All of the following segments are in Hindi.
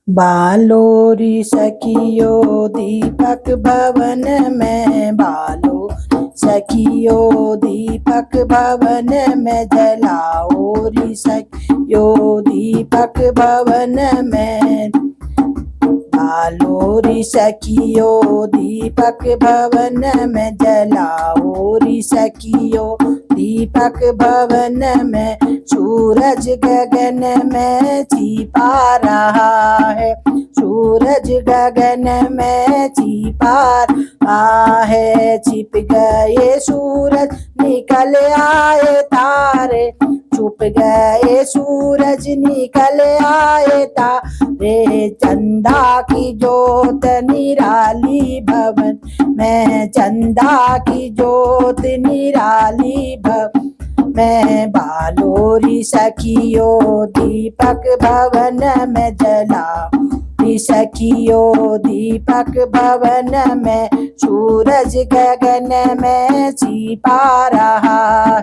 बालोरी सखियो दीपक भवन में, बालो सखियो दीपक भवन में, जलाओरी सखियो दीपक भवन में। बालोरी सखियो दीपक भवन में, जलाओरी सखियो दीपक भवन में। सूरज गगन में छिपा रहा है, सूरज गगन में छिपा रहा है। छिप गए सूरज निकल आए तारे, छुप गए सूरज निकल आए तारे। चंदा की जोत निराली भवन में, चंदा की जोत निराली भवन में। बालोरी सखियो दीपक भवन में, जलाओरी सखियो दीपक भवन में। सूरज गगन में छिपा रहा,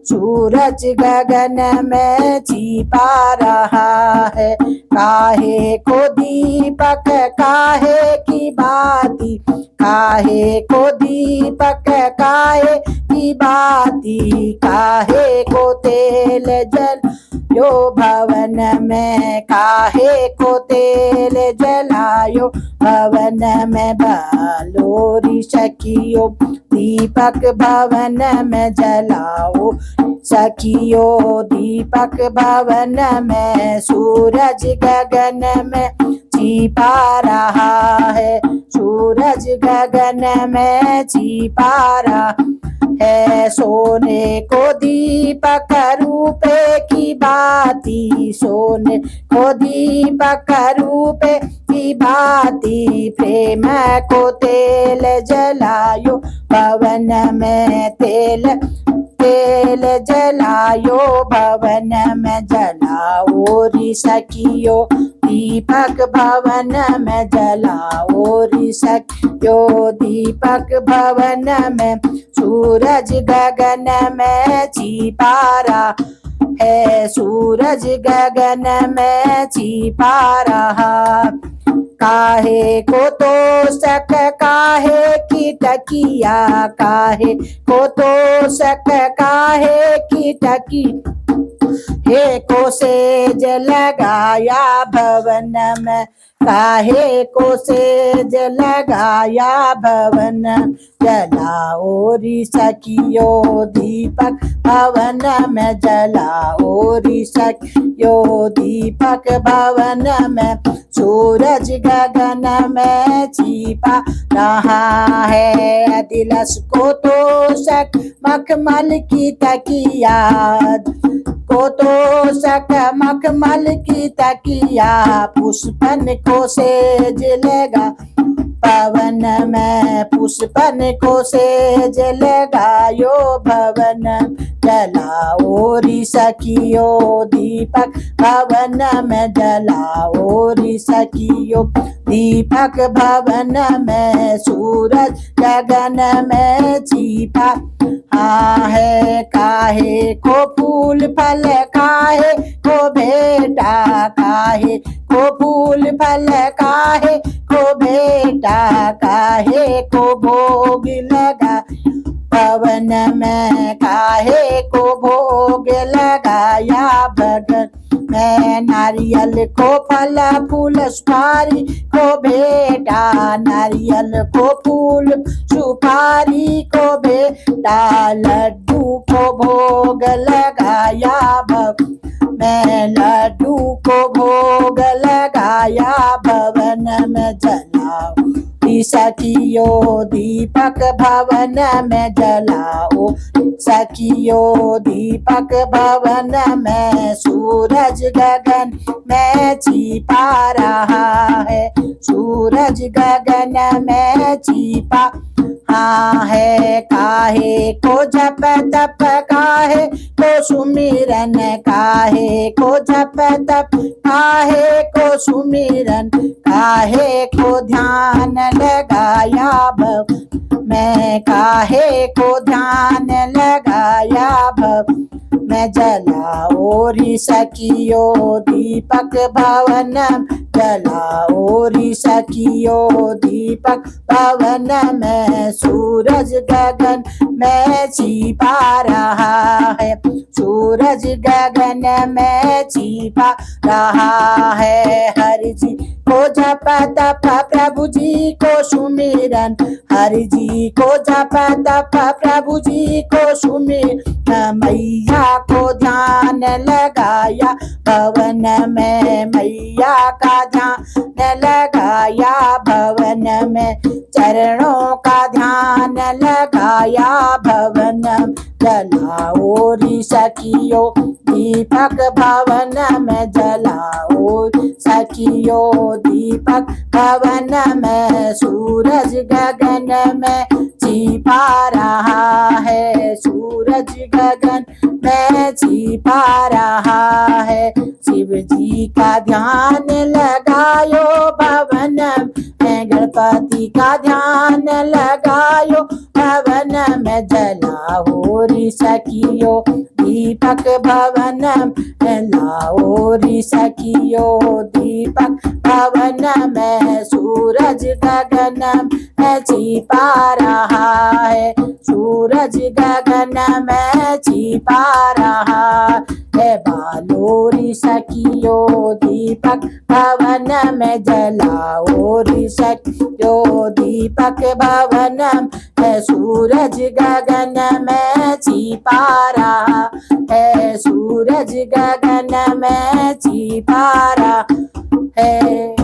सूरज गगन में छिपा रहा है। काहे को दीपक काहे की बाती, काहे को दीपक काहे की बाती। काहे को तेल जल यो भवन में, काहे को तेल जलायो भवन में। बालोरी सखियो दीपक भवन में, जलाओ सखियो दीपक भवन में। सूरज गगन में छिपा रहा है, सूरज गगन में छिपा रहा है। सोने को दीपक रूपे की बाती, सोने को दीपक रूपे की बाती। प्रेम को तेल जलायो भवन में, तेल तेल जलायो भवन में। जलाओरी सखियो दीपक भवन में, जलाओरी सखियो दीपक भवन में। सूरज गगन में छिपा रहा है, सूरज गगन में छिपा रहा। काहे को तोषक काहे की टकिया, काहे को तोषक काहे की टकी। हे को सेज लगाया भवन में, काहे को सेज लगाया भवन। जलाओरी सखियो दीपक भवन में, जलाओरी सखियो दीपक भवन में। सूरज गगन में छिपा रहा है। दिलस को तोषक मखमल की तकिया, को तोषक मखमल की तकिया। पुष्पन को सेज लगा पवन में, पुष्पन को सेज लगायो भवन। जलाओरी सखियो दीपक भवन में, जलाओरी सखियो दीपक भवन में। सूरज गगन में छिपा है। काहे को फूल फल काहे को बेटा, काहे को फूल फल काहे को बेटा। काहे को भोग लगा पवन में, काहे को भोग लगाया भगत में। नारियल को फल फूल सुपारी को बेटा, नारियल को फूल सुपारी को बेटा। लड्डू को भोग लगाया भवन में, लड्डू को भोग लगाया भवन में। जलाओ सखियो दीपक भवन में, जलाओ सखियो दीपक भवन में। सूरज गगन में छिपा रहा है, सूरज गगन में छिपा है। काहे को जप तप काहे को सुमिरन, काहे को जप तप काहे को सुमिरन। काहे को ध्यान लगाया भवन मैं काहे को ध्यान लगाया भव मैं जलाओ रि सखियो दीपक भवन जलाओ रि सखियो दीपक भवन में सूरज गगन में छिपा रहा है सूरज गगन में छिपा रहा है हरि जी को जप तप प्रभु जी को सुमिरन हरि जी को जप तप प्रभु जी को सुमिरन मैया को ध्यान लगाया भवन में मैया का ध्यान लगाया भवन में चरणों का ध्यान लगाया भवन जलाओ रि सखियो दीपक भवन में जलाओ सखियो दीपक भवन में सूरज गगन में छिपा रहा है सूरज गगन में छिपा रहा है शिव जी का ध्यान लगायो भवन में गणपति का ध्यान लगायो भवन में जलाओ रि सखियो दीपक भवन लाओ रि सखियो दीपक भवन में सूरज गगन में छिपा रहा है सूरज गगन में छिपा रहा है बालो रि सखियो दीपक भवन में जलाओ रि सखियो दीपक भवन है सूरज गगन में छिपा रहा है सूरज गगन में छिपा रहा है।